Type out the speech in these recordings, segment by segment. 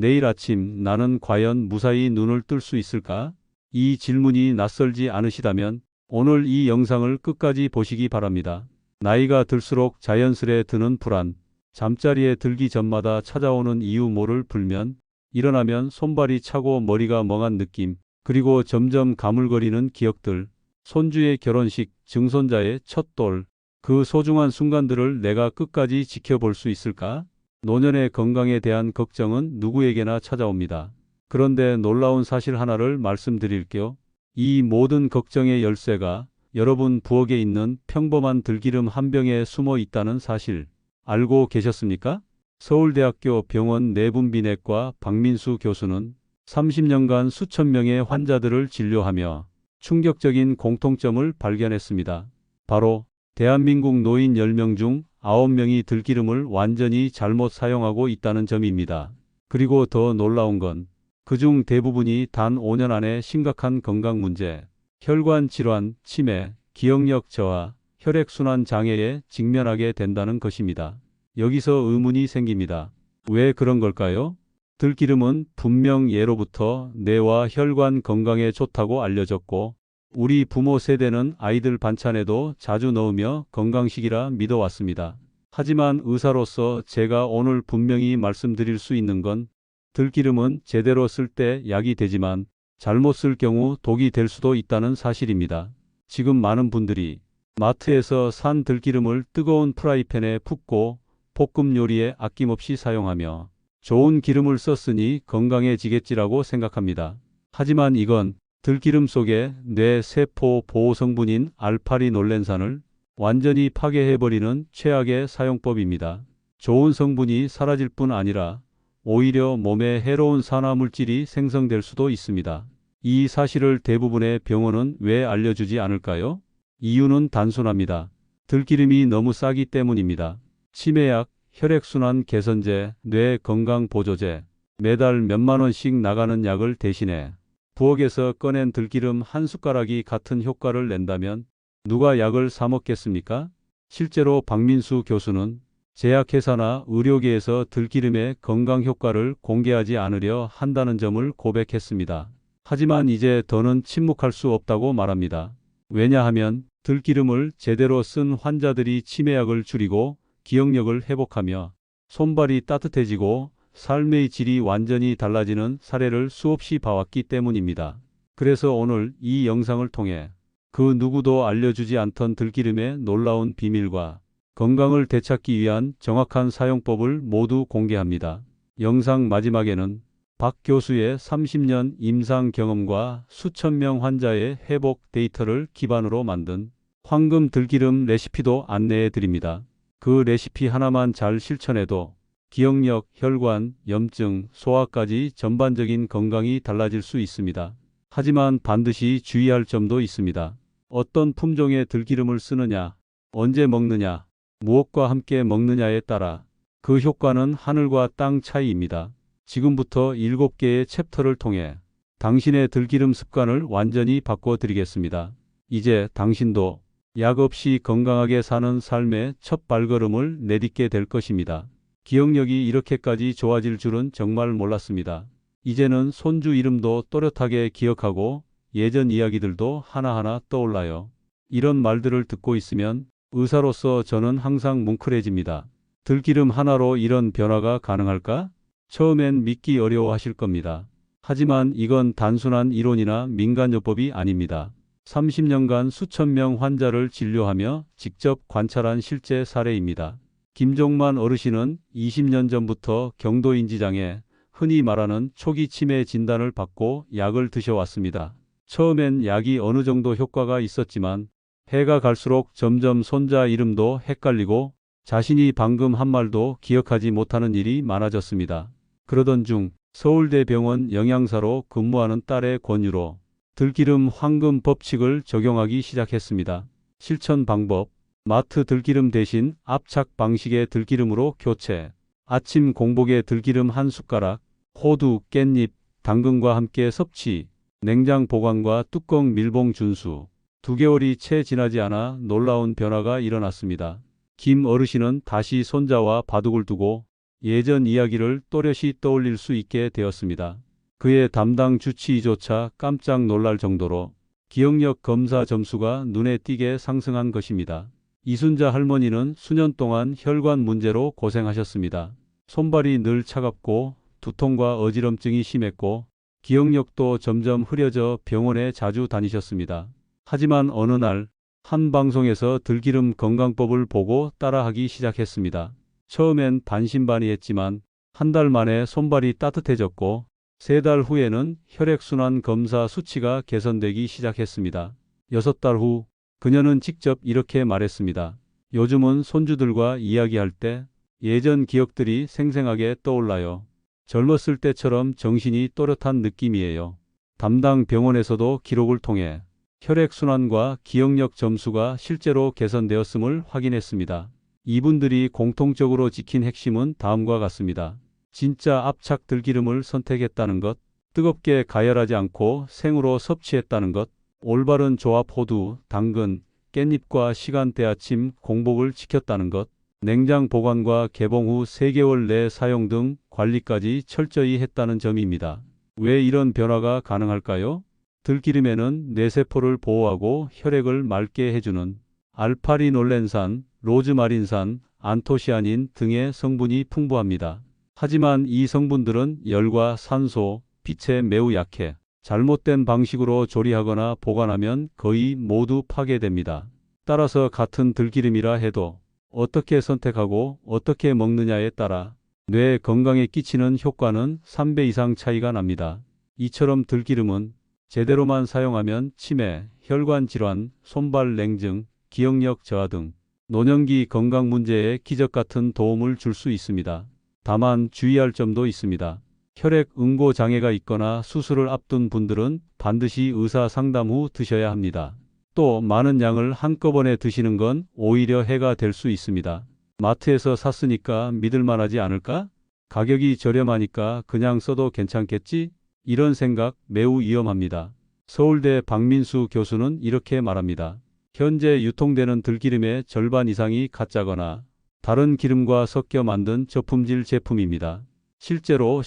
내일 아침 나는 과연 무사히 눈을 뜰 수 있을까? 이 질문이 낯설지 않으시다면 오늘 이 영상을 끝까지 보시기 바랍니다. 나이가 들수록 자연스레 드는 불안, 잠자리에 들기 전마다 찾아오는 이유 모를 불면, 일어나면 손발이 차고 머리가 멍한 느낌, 그리고 점점 가물거리는 기억들, 손주의 결혼식, 증손자의 첫 돌, 그 소중한 순간들을 내가 끝까지 지켜볼 수 있을까? 노년의 건강에 대한 걱정은 누구에게나 찾아옵니다. 그런데 놀라운 사실 하나를 말씀드릴게요. 이 모든 걱정의 열쇠가 여러분 부엌에 있는 평범한 들기름 한 병에 숨어 있다는 사실 알고 계셨습니까? 서울대학교 병원 내분비내과 박민수 교수는 30년간 수천 명의 환자들을 진료하며 충격적인 공통점을 발견했습니다. 바로 대한민국 노인 10명 중 9명이 들기름을 완전히 잘못 사용하고 있다는 점입니다. 그리고 더 놀라운 건 그중 대부분이 단 5년 안에 심각한 건강 문제, 혈관 질환, 치매, 기억력 저하, 혈액순환 장애에 직면하게 된다는 것입니다. 여기서 의문이 생깁니다. 왜 그런 걸까요? 들기름은 분명 예로부터 뇌와 혈관 건강에 좋다고 알려졌고 우리 부모 세대는 아이들 반찬에도 자주 넣으며 건강식이라 믿어왔습니다. 하지만 의사로서 제가 오늘 분명히 말씀드릴 수 있는 건 들기름은 제대로 쓸 때 약이 되지만 잘못 쓸 경우 독이 될 수도 있다는 사실입니다. 지금 많은 분들이 마트에서 산 들기름을 뜨거운 프라이팬에 붓고 볶음 요리에 아낌없이 사용하며 좋은 기름을 썼으니 건강해지겠지라고 생각합니다. 하지만 이건 들기름 속에 뇌 세포 보호 성분인 알파리놀렌산을 완전히 파괴해버리는 최악의 사용법입니다. 좋은 성분이 사라질 뿐 아니라 오히려 몸에 해로운 산화물질이 생성될 수도 있습니다. 이 사실을 대부분의 병원은 왜 알려주지 않을까요? 이유는 단순합니다. 들기름이 너무 싸기 때문입니다. 치매약, 혈액순환 개선제, 뇌 건강 보조제, 매달 몇만 원씩 나가는 약을 대신해 부엌에서 꺼낸 들기름 한 숟가락이 같은 효과를 낸다면 누가 약을 사 먹겠습니까? 실제로 박민수 교수는 제약회사나 의료계에서 들기름의 건강 효과를 공개하지 않으려 한다는 점을 고백했습니다. 하지만 이제 더는 침묵할 수 없다고 말합니다. 왜냐하면 들기름을 제대로 쓴 환자들이 치매약을 줄이고 기억력을 회복하며 손발이 따뜻해지고 삶의 질이 완전히 달라지는 사례를 수없이 봐왔기 때문입니다. 그래서 오늘 이 영상을 통해 그 누구도 알려주지 않던 들기름의 놀라운 비밀과 건강을 되찾기 위한 정확한 사용법을 모두 공개합니다. 영상 마지막에는 박 교수의 30년 임상 경험과 수천 명 환자의 회복 데이터를 기반으로 만든 황금 들기름 레시피도 안내해 드립니다. 그 레시피 하나만 잘 실천해도 기억력, 혈관, 염증, 소화까지 전반적인 건강이 달라질 수 있습니다. 하지만 반드시 주의할 점도 있습니다. 어떤 품종의 들기름을 쓰느냐, 언제 먹느냐, 무엇과 함께 먹느냐에 따라 그 효과는 하늘과 땅 차이입니다. 지금부터 7개의 챕터를 통해 당신의 들기름 습관을 완전히 바꿔드리겠습니다. 이제 당신도 약 없이 건강하게 사는 삶의 첫 발걸음을 내딛게 될 것입니다. 기억력이 이렇게까지 좋아질 줄은 정말 몰랐습니다. 이제는 손주 이름도 또렷하게 기억하고 예전 이야기들도 하나하나 떠올라요. 이런 말들을 듣고 있으면 의사로서 저는 항상 뭉클해집니다. 들기름 하나로 이런 변화가 가능할까? 처음엔 믿기 어려워하실 겁니다. 하지만 이건 단순한 이론이나 민간요법이 아닙니다. 30년간 수천 명 환자를 진료하며 직접 관찰한 실제 사례입니다. 김종만 어르신은 20년 전부터 경도인지장애, 흔히 말하는 초기 치매 진단을 받고 약을 드셔왔습니다. 처음엔 약이 어느 정도 효과가 있었지만 해가 갈수록 점점 손자 이름도 헷갈리고 자신이 방금 한 말도 기억하지 못하는 일이 많아졌습니다. 그러던 중 서울대병원 영양사로 근무하는 딸의 권유로 들기름 황금 법칙을 적용하기 시작했습니다. 실천 방법: 마트 들기름 대신 압착 방식의 들기름으로 교체. 아침 공복에 들기름 한 숟가락, 호두, 깻잎, 당근과 함께 섭취. 냉장 보관과 뚜껑 밀봉 준수. 2개월이 채 지나지 않아 놀라운 변화가 일어났습니다. 김 어르신은 다시 손자와 바둑을 두고 예전 이야기를 또렷이 떠올릴 수 있게 되었습니다. 그의 담당 주치의조차 깜짝 놀랄 정도로 기억력 검사 점수가 눈에 띄게 상승한 것입니다. 이순자 할머니는 수년 동안 혈관 문제로 고생하셨습니다. 손발이 늘 차갑고 두통과 어지럼증이 심했고 기억력도 점점 흐려져 병원에 자주 다니셨습니다. 하지만 어느 날 한 방송에서 들기름 건강법을 보고 따라하기 시작했습니다. 처음엔 반신반의했지만 한 달 만에 손발이 따뜻해졌고 3달 후에는 혈액순환 검사 수치가 개선되기 시작했습니다. 6달 후 그녀는 직접 이렇게 말했습니다. 요즘은 손주들과 이야기할 때 예전 기억들이 생생하게 떠올라요. 젊었을 때처럼 정신이 또렷한 느낌이에요. 담당 병원에서도 기록을 통해 혈액순환과 기억력 점수가 실제로 개선되었음을 확인했습니다. 이분들이 공통적으로 지킨 핵심은 다음과 같습니다. 진짜 압착 들기름을 선택했다는 것, 뜨겁게 가열하지 않고 생으로 섭취했다는 것, 올바른 조합 호두, 당근, 깻잎과 시간대 아침 공복을 지켰다는 것, 냉장 보관과 개봉 후 3개월 내 사용 등 관리까지 철저히 했다는 점입니다. 왜 이런 변화가 가능할까요? 들기름에는 뇌세포를 보호하고 혈액을 맑게 해주는 알파리놀렌산, 로즈마린산, 안토시아닌 등의 성분이 풍부합니다. 하지만 이 성분들은 열과 산소, 빛에 매우 약해 잘못된 방식으로 조리하거나 보관하면 거의 모두 파괴됩니다. 따라서 같은 들기름이라 해도 어떻게 선택하고 어떻게 먹느냐에 따라 뇌 건강에 끼치는 효과는 3배 이상 차이가 납니다. 이처럼 들기름은 제대로만 사용하면 치매, 혈관 질환, 손발 냉증, 기억력 저하 등 노년기 건강 문제에 기적 같은 도움을 줄 수 있습니다. 다만 주의할 점도 있습니다. 혈액 응고 장애가 있거나 수술을 앞둔 분들은 반드시 의사 상담 후 드셔야 합니다. 또 많은 양을 한꺼번에 드시는 건 오히려 해가 될 수 있습니다. 마트에서 샀으니까 믿을만하지 않을까? 가격이 저렴하니까 그냥 써도 괜찮겠지? 이런 생각 매우 위험합니다. 서울대 박민수 교수는 이렇게 말합니다. 현재 유통되는 들기름의 절반 이상이 가짜거나 다른 기름과 섞여 만든 저품질 제품입니다. 실제로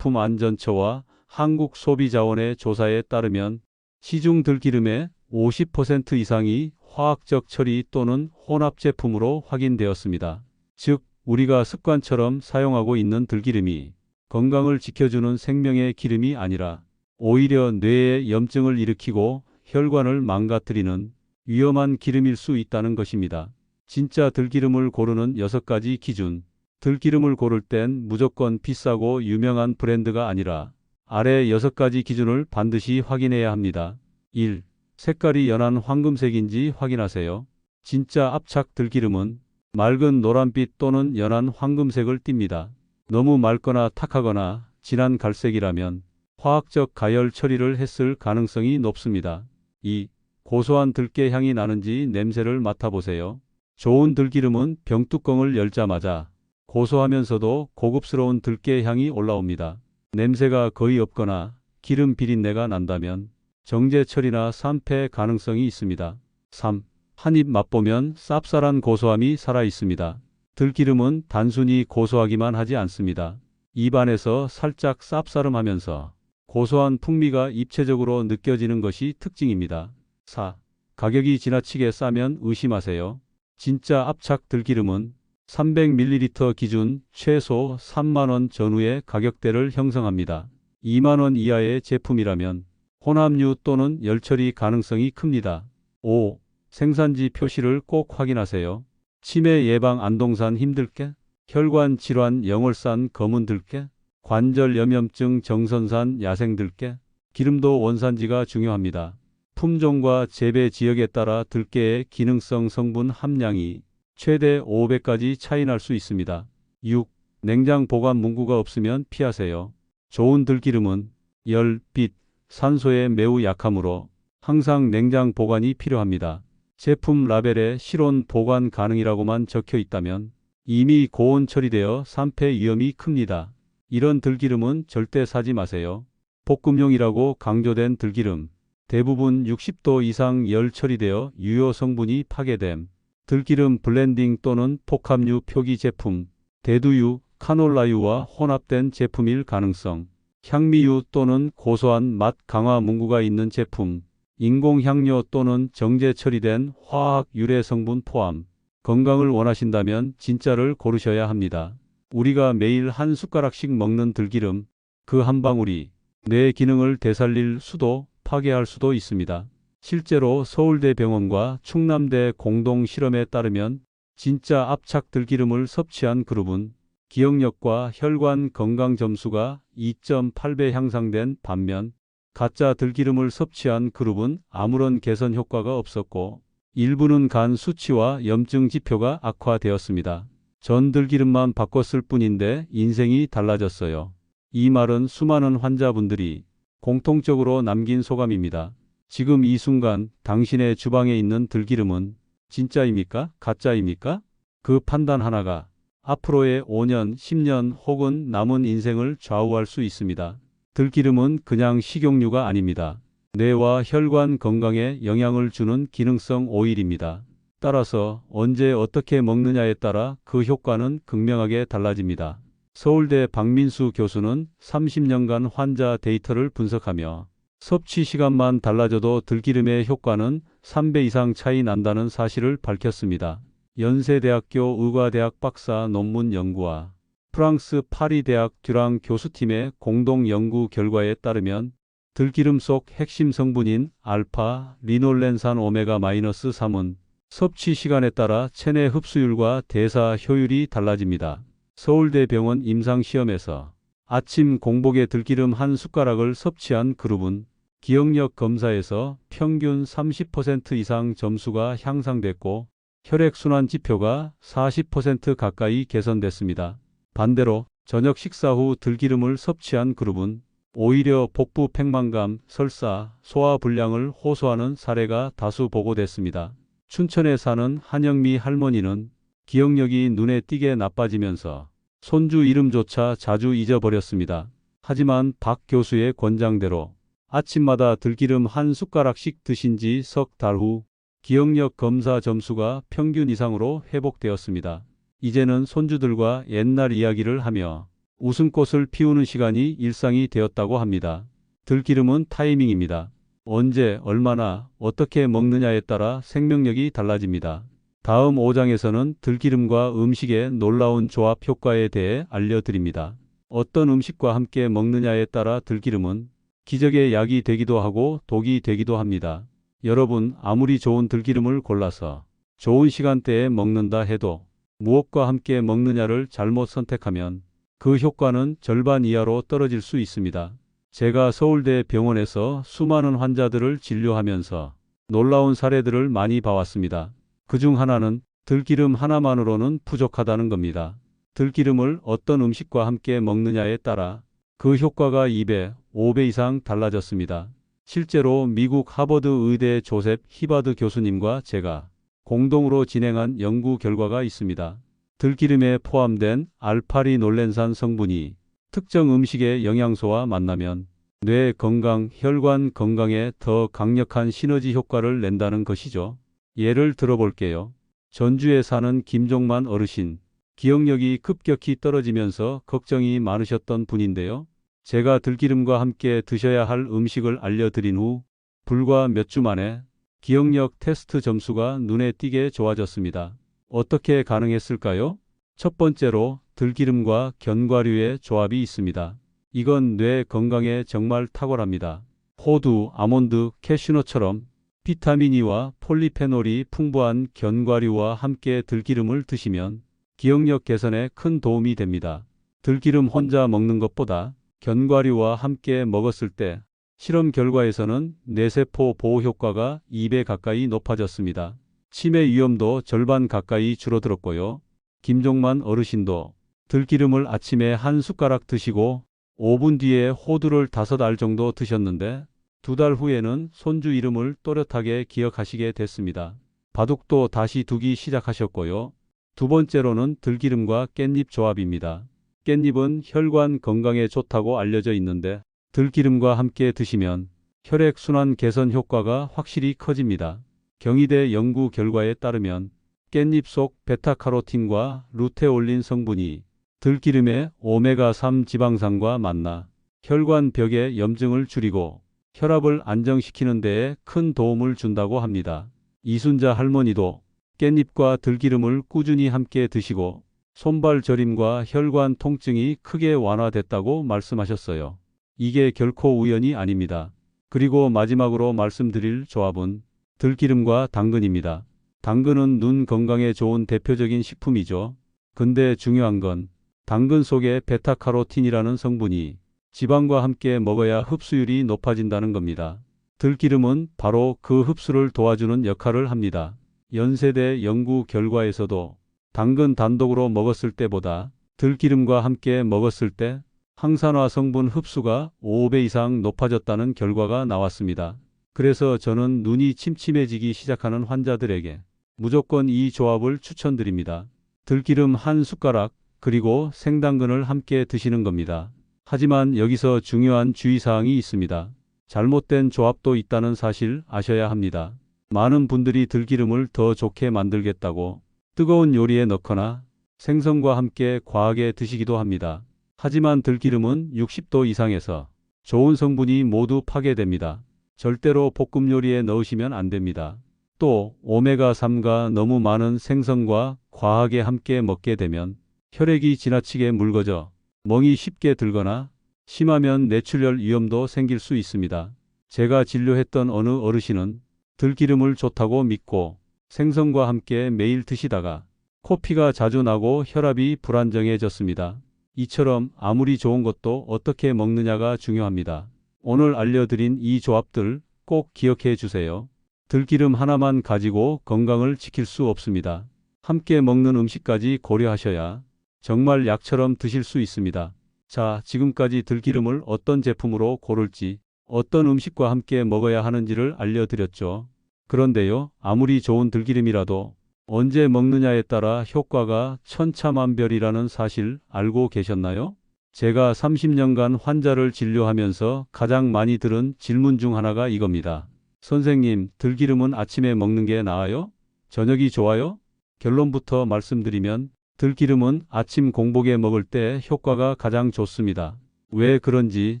식품의약품안전처와 한국소비자원의 조사에 따르면 시중 들기름의 50% 이상이 화학적 처리 또는 혼합 제품으로 확인되었습니다. 즉, 우리가 습관처럼 사용하고 있는 들기름이 건강을 지켜주는 생명의 기름이 아니라 오히려 뇌에 염증을 일으키고 혈관을 망가뜨리는 위험한 기름일 수 있다는 것입니다. 진짜 들기름을 고르는 6가지 기준. 들기름을 고를 땐 무조건 비싸고 유명한 브랜드가 아니라 아래 6가지 기준을 반드시 확인해야 합니다. 1. 색깔이 연한 황금색인지 확인하세요. 진짜 압착 들기름은 맑은 노란빛 또는 연한 황금색을 띱니다. 너무 맑거나 탁하거나 진한 갈색이라면 화학적 가열 처리를 했을 가능성이 높습니다. 2. 고소한 들깨 향이 나는지 냄새를 맡아보세요. 좋은 들기름은 병뚜껑을 열자마자 고소하면서도 고급스러운 들깨 향이 올라옵니다. 냄새가 거의 없거나 기름 비린내가 난다면 정제 처리나 산패 가능성이 있습니다. 3. 한 입 맛보면 쌉쌀한 고소함이 살아 있습니다. 들기름은 단순히 고소하기만 하지 않습니다. 입안에서 살짝 쌉싸름하면서 고소한 풍미가 입체적으로 느껴지는 것이 특징입니다. 4. 가격이 지나치게 싸면 의심하세요. 진짜 압착 들기름은 300ml 기준 최소 3만원 전후의 가격대를 형성합니다. 2만원 이하의 제품이라면 혼합류 또는 열처리 가능성이 큽니다. 5. 생산지 표시를 꼭 확인하세요. 치매 예방 안동산 힘들게, 혈관 질환 영월산 검은 들깨, 관절 염염증 정선산 야생 들깨, 기름도 원산지가 중요합니다. 품종과 재배 지역에 따라 들깨의 기능성 성분 함량이 최대 5배까지 차이 날 수 있습니다. 6. 냉장 보관 문구가 없으면 피하세요. 좋은 들기름은 열, 빛, 산소에 매우 약하므로 항상 냉장 보관이 필요합니다. 제품 라벨에 실온 보관 가능이라고만 적혀 있다면 이미 고온 처리되어 산패 위험이 큽니다. 이런 들기름은 절대 사지 마세요. 볶음용이라고 강조된 들기름. 대부분 60도 이상 열 처리되어 유효 성분이 파괴됨. 들기름 블렌딩 또는 폭합류 표기 제품. 대두유, 카놀라유와 혼합된 제품일 가능성, 향미유 또는 고소한 맛 강화 문구가 있는 제품, 인공향료 또는 정제 처리된 화학 유래 성분 포함. 건강을 원하신다면 진짜를 고르셔야 합니다. 우리가 매일 한 숟가락씩 먹는 들기름, 그 한 방울이 뇌 기능을 되살릴 수도 파괴할 수도 있습니다. 실제로 서울대병원과 충남대 공동 실험에 따르면 진짜 압착 들기름을 섭취한 그룹은 기억력과 혈관 건강 점수가 2.8배 향상된 반면 가짜 들기름을 섭취한 그룹은 아무런 개선 효과가 없었고 일부는 간 수치와 염증 지표가 악화되었습니다. 전 들기름만 바꿨을 뿐인데 인생이 달라졌어요. 이 말은 수많은 환자분들이 공통적으로 남긴 소감입니다. 지금 이 순간 당신의 주방에 있는 들기름은 진짜입니까? 가짜입니까? 그 판단 하나가 앞으로의 5년, 10년 혹은 남은 인생을 좌우할 수 있습니다. 들기름은 그냥 식용유가 아닙니다. 뇌와 혈관 건강에 영향을 주는 기능성 오일입니다. 따라서 언제 어떻게 먹느냐에 따라 그 효과는 극명하게 달라집니다. 서울대 박민수 교수는 30년간 환자 데이터를 분석하며 섭취 시간만 달라져도 들기름의 효과는 3배 이상 차이 난다는 사실을 밝혔습니다. 연세대학교 의과대학 박사 논문 연구와 프랑스 파리 대학 듀랑 교수팀의 공동 연구 결과에 따르면 들기름 속 핵심 성분인 알파 리놀렌산 오메가-3은 섭취 시간에 따라 체내 흡수율과 대사 효율이 달라집니다. 서울대병원 임상시험에서 아침 공복에 들기름 한 숟가락을 섭취한 그룹은 기억력 검사에서 평균 30% 이상 점수가 향상됐고 혈액순환 지표가 40% 가까이 개선됐습니다. 반대로 저녁 식사 후 들기름을 섭취한 그룹은 오히려 복부 팽만감, 설사, 소화불량을 호소하는 사례가 다수 보고됐습니다. 춘천에 사는 한영미 할머니는 기억력이 눈에 띄게 나빠지면서 손주 이름조차 자주 잊어버렸습니다. 하지만 박 교수의 권장대로 아침마다 들기름 한 숟가락씩 드신 지 석 달 후 기억력 검사 점수가 평균 이상으로 회복되었습니다. 이제는 손주들과 옛날 이야기를 하며 웃음꽃을 피우는 시간이 일상이 되었다고 합니다. 들기름은 타이밍입니다. 언제, 얼마나, 어떻게 먹느냐에 따라 생명력이 달라집니다. 다음 5장에서는 들기름과 음식의 놀라운 조합 효과에 대해 알려드립니다. 어떤 음식과 함께 먹느냐에 따라 들기름은 기적의 약이 되기도 하고 독이 되기도 합니다. 여러분, 아무리 좋은 들기름을 골라서 좋은 시간대에 먹는다 해도 무엇과 함께 먹느냐를 잘못 선택하면 그 효과는 절반 이하로 떨어질 수 있습니다. 제가 서울대 병원에서 수많은 환자들을 진료하면서 놀라운 사례들을 많이 봐왔습니다. 그중 하나는 들기름 하나만으로는 부족하다는 겁니다. 들기름을 어떤 음식과 함께 먹느냐에 따라 그 효과가 2배, 5배 이상 달라졌습니다. 실제로 미국 하버드 의대 조셉 히바드 교수님과 제가 공동으로 진행한 연구 결과가 있습니다. 들기름에 포함된 알파리놀렌산 성분이 특정 음식의 영양소와 만나면 뇌 건강, 혈관 건강에 더 강력한 시너지 효과를 낸다는 것이죠. 예를 들어볼게요. 전주에 사는 김종만 어르신, 기억력이 급격히 떨어지면서 걱정이 많으셨던 분인데요. 제가 들기름과 함께 드셔야 할 음식을 알려드린 후 불과 몇 주 만에 기억력 테스트 점수가 눈에 띄게 좋아졌습니다. 어떻게 가능했을까요? 첫 번째로 들기름과 견과류의 조합이 있습니다. 이건 뇌 건강에 정말 탁월합니다. 호두, 아몬드, 캐슈넛처럼 비타민 E와 폴리페놀이 풍부한 견과류와 함께 들기름을 드시면 기억력 개선에 큰 도움이 됩니다. 들기름 혼자 먹는 것보다 견과류와 함께 먹었을 때 실험 결과에서는 뇌세포 보호 효과가 2배 가까이 높아졌습니다. 치매 위험도 절반 가까이 줄어들었고요. 김종만 어르신도 들기름을 아침에 한 숟가락 드시고 5분 뒤에 호두를 5알 정도 드셨는데 2달 후에는 손주 이름을 또렷하게 기억하시게 됐습니다. 바둑도 다시 두기 시작하셨고요. 두 번째로는 들기름과 깻잎 조합입니다. 깻잎은 혈관 건강에 좋다고 알려져 있는데 들기름과 함께 드시면 혈액순환 개선 효과가 확실히 커집니다. 경희대 연구 결과에 따르면 깻잎 속 베타카로틴과 루테올린 성분이 들기름의 오메가3 지방산과 만나 혈관벽의 염증을 줄이고 혈압을 안정시키는 데에 큰 도움을 준다고 합니다. 이순자 할머니도 깻잎과 들기름을 꾸준히 함께 드시고 손발 저림과 혈관 통증이 크게 완화됐다고 말씀하셨어요. 이게 결코 우연이 아닙니다. 그리고 마지막으로 말씀드릴 조합은 들기름과 당근입니다. 당근은 눈 건강에 좋은 대표적인 식품이죠. 근데 중요한 건 당근 속에 베타카로틴이라는 성분이 지방과 함께 먹어야 흡수율이 높아진다는 겁니다. 들기름은 바로 그 흡수를 도와주는 역할을 합니다. 연세대 연구 결과에서도 당근 단독으로 먹었을 때보다 들기름과 함께 먹었을 때 항산화 성분 흡수가 5배 이상 높아졌다는 결과가 나왔습니다. 그래서 저는 눈이 침침해지기 시작하는 환자들에게 무조건 이 조합을 추천드립니다. 들기름 한 숟가락 그리고 생당근을 함께 드시는 겁니다. 하지만 여기서 중요한 주의사항이 있습니다. 잘못된 조합도 있다는 사실 아셔야 합니다. 많은 분들이 들기름을 더 좋게 만들겠다고 뜨거운 요리에 넣거나 생선과 함께 과하게 드시기도 합니다. 하지만 들기름은 60도 이상에서 좋은 성분이 모두 파괴됩니다. 절대로 볶음 요리에 넣으시면 안 됩니다. 또 오메가3가 너무 많은 생선과 과하게 함께 먹게 되면 혈액이 지나치게 묽어져 멍이 쉽게 들거나 심하면 뇌출혈 위험도 생길 수 있습니다. 제가 진료했던 어느 어르신은 들기름을 좋다고 믿고 생선과 함께 매일 드시다가 코피가 자주 나고 혈압이 불안정해졌습니다. 이처럼 아무리 좋은 것도 어떻게 먹느냐가 중요합니다. 오늘 알려드린 이 조합들 꼭 기억해 주세요. 들기름 하나만 가지고 건강을 지킬 수 없습니다. 함께 먹는 음식까지 고려하셔야 정말 약처럼 드실 수 있습니다. 자, 지금까지 들기름을 어떤 제품으로 고를지, 어떤 음식과 함께 먹어야 하는지를 알려드렸죠. 그런데요, 아무리 좋은 들기름이라도 언제 먹느냐에 따라 효과가 천차만별이라는 사실 알고 계셨나요? 제가 30년간 환자를 진료하면서 가장 많이 들은 질문 중 하나가 이겁니다. 선생님, 들기름은 아침에 먹는 게 나아요? 저녁이 좋아요? 결론부터 말씀드리면 들기름은 아침 공복에 먹을 때 효과가 가장 좋습니다. 왜 그런지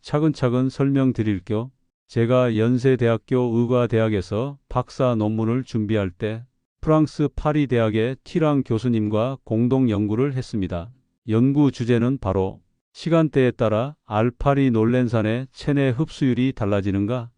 차근차근 설명드릴게요. 제가 연세대학교 의과대학에서 박사 논문을 준비할 때 프랑스 파리 대학의 티랑 교수님과 공동 연구를 했습니다. 연구 주제는 바로 시간대에 따라 알파리놀렌산의 체내 흡수율이 달라지는가?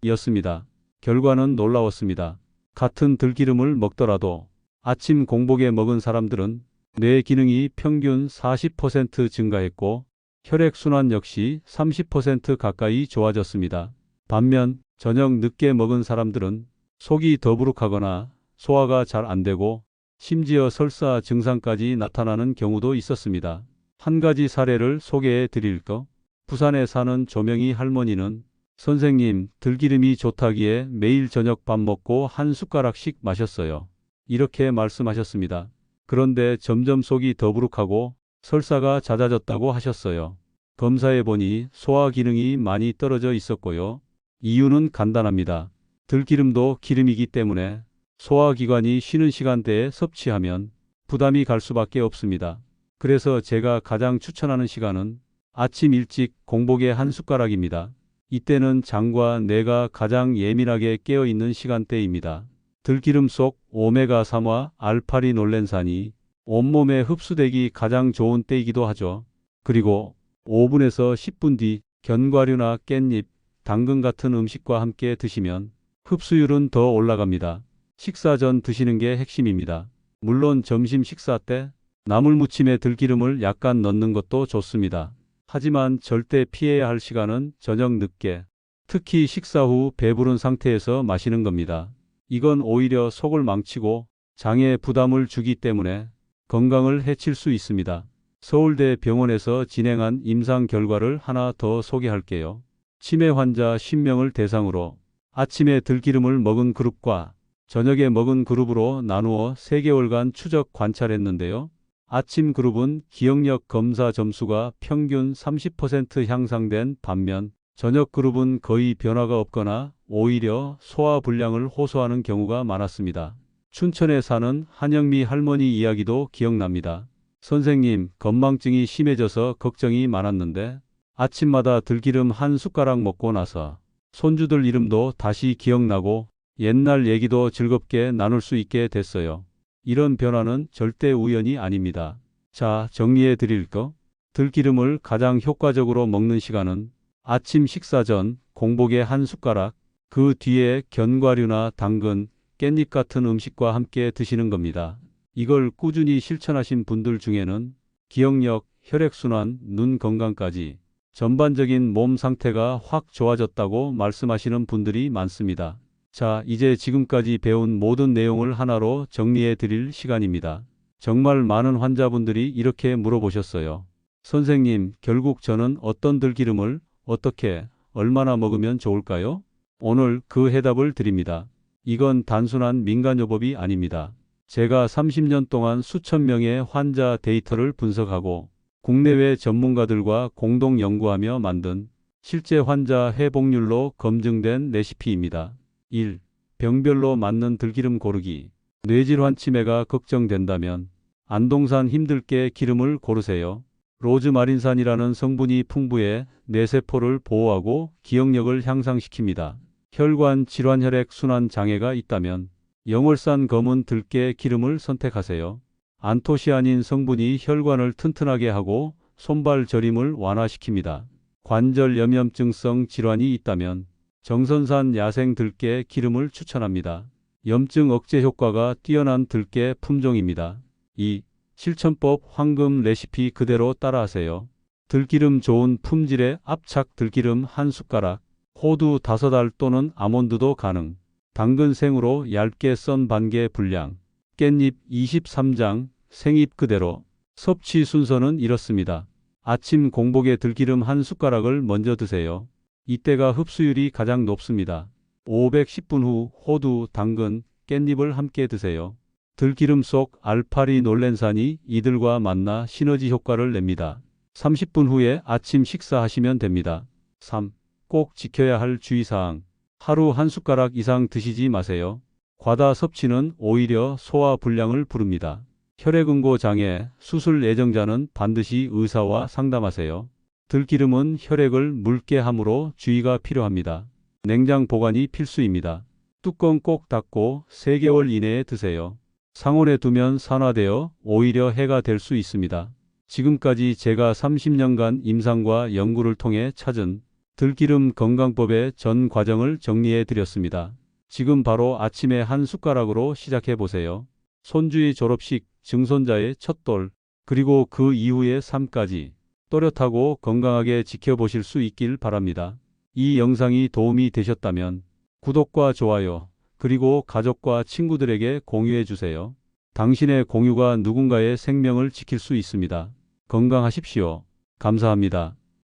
였습니다. 결과는 놀라웠습니다. 같은 들기름을 먹더라도 아침 공복에 먹은 사람들은 뇌 기능이 평균 40% 증가했고 혈액순환 역시 30% 가까이 좋아졌습니다. 반면 저녁 늦게 먹은 사람들은 속이 더부룩하거나 소화가 잘 안 되고 심지어 설사 증상까지 나타나는 경우도 있었습니다. 한 가지 사례를 소개해 드릴까? 부산에 사는 조명희 할머니는 선생님, 들기름이 좋다기에 매일 저녁 밥 먹고 한 숟가락씩 마셨어요. 이렇게 말씀하셨습니다. 그런데 점점 속이 더부룩하고 설사가 잦아졌다고 하셨어요. 검사해 보니 소화 기능이 많이 떨어져 있었고요. 이유는 간단합니다. 들기름도 기름이기 때문에 소화기관이 쉬는 시간대에 섭취하면 부담이 갈 수밖에 없습니다. 그래서 제가 가장 추천하는 시간은 아침 일찍 공복에 한 숟가락입니다. 이때는 장과 뇌가 가장 예민하게 깨어 있는 시간대입니다. 들기름 속 오메가3와 알파리놀렌산이 온몸에 흡수되기 가장 좋은 때이기도 하죠. 그리고 5분에서 10분 뒤 견과류나 깻잎, 당근 같은 음식과 함께 드시면 흡수율은 더 올라갑니다. 식사 전 드시는 게 핵심입니다. 물론 점심 식사 때 나물무침에 들기름을 약간 넣는 것도 좋습니다. 하지만 절대 피해야 할 시간은 저녁 늦게, 특히 식사 후 배부른 상태에서 마시는 겁니다. 이건 오히려 속을 망치고 장에 부담을 주기 때문에 건강을 해칠 수 있습니다. 서울대 병원에서 진행한 임상 결과를 하나 더 소개할게요. 치매 환자 10명을 대상으로 아침에 들기름을 먹은 그룹과 저녁에 먹은 그룹으로 나누어 3개월간 추적 관찰했는데요. 아침 그룹은 기억력 검사 점수가 평균 30% 향상된 반면 저녁 그룹은 거의 변화가 없거나 오히려 소화 불량을 호소하는 경우가 많았습니다. 춘천에 사는 한영미 할머니 이야기도 기억납니다. 선생님, 건망증이 심해져서 걱정이 많았는데 아침마다 들기름 한 숟가락 먹고 나서 손주들 이름도 다시 기억나고 옛날 얘기도 즐겁게 나눌 수 있게 됐어요. 이런 변화는 절대 우연이 아닙니다. 자, 정리해 드릴 거. 들기름을 가장 효과적으로 먹는 시간은 아침 식사 전 공복에 한 숟가락, 그 뒤에 견과류나 당근, 깻잎 같은 음식과 함께 드시는 겁니다. 이걸 꾸준히 실천하신 분들 중에는 기억력, 혈액순환, 눈 건강까지 전반적인 몸 상태가 확 좋아졌다고 말씀하시는 분들이 많습니다. 자, 이제 지금까지 배운 모든 내용을 하나로 정리해 드릴 시간입니다. 정말 많은 환자분들이 이렇게 물어보셨어요. 선생님, 결국 저는 어떤 들기름을 어떻게, 얼마나 먹으면 좋을까요? 오늘 그 해답을 드립니다. 이건 단순한 민간요법이 아닙니다. 제가 30년 동안 수천 명의 환자 데이터를 분석하고 국내외 전문가들과 공동 연구하며 만든 실제 환자 회복률로 검증된 레시피입니다. 1. 병별로 맞는 들기름 고르기. 뇌질환 치매가 걱정된다면 안동산 힘들게 기름을 고르세요. 로즈마린산이라는 성분이 풍부해 뇌세포를 보호하고 기억력을 향상시킵니다. 혈관 질환 혈액 순환 장애가 있다면 영월산 검은 들깨 기름을 선택하세요. 안토시아닌 성분이 혈관을 튼튼하게 하고 손발 저림을 완화시킵니다. 관절 염염증성 질환이 있다면 정선산 야생 들깨 기름을 추천합니다. 염증 억제 효과가 뛰어난 들깨 품종입니다. 2. 실천법 황금 레시피 그대로 따라하세요. 들기름 좋은 품질의 압착 들기름 한 숟가락, 호두 5알 또는 아몬드도 가능. 당근 생으로 얇게 썬 반개 분량, 깻잎 23장, 생잎 그대로. 섭취 순서는 이렇습니다. 아침 공복에 들기름 한 숟가락을 먼저 드세요. 이때가 흡수율이 가장 높습니다. 510분 후 호두, 당근, 깻잎을 함께 드세요. 들기름 속 알파리놀렌산이 이들과 만나 시너지 효과를 냅니다. 30분 후에 아침 식사하시면 됩니다. 3. 꼭 지켜야 할 주의사항. 하루 한 숟가락 이상 드시지 마세요. 과다 섭취는 오히려 소화 불량을 부릅니다. 혈액응고 장애, 수술 예정자는 반드시 의사와 상담하세요. 들기름은 혈액을 묽게 함으로 주의가 필요합니다. 냉장 보관이 필수입니다. 뚜껑 꼭 닫고 3개월 이내에 드세요. 상온에 두면 산화되어 오히려 해가 될 수 있습니다. 지금까지 제가 30년간 임상과 연구를 통해 찾은 들기름 건강법의 전 과정을 정리해 드렸습니다. 지금 바로 아침에 한 숟가락으로 시작해 보세요. 손주의 졸업식, 증손자의 첫돌, 그리고 그 이후의 삶까지 또렷하고 건강하게 지켜보실 수 있길 바랍니다. 이 영상이 도움이 되셨다면 구독과 좋아요, 그리고 가족과 친구들에게 공유해 주세요. 당신의 공유가 누군가의 생명을 지킬 수 있습니다. 건강하십시오. 감사합니다.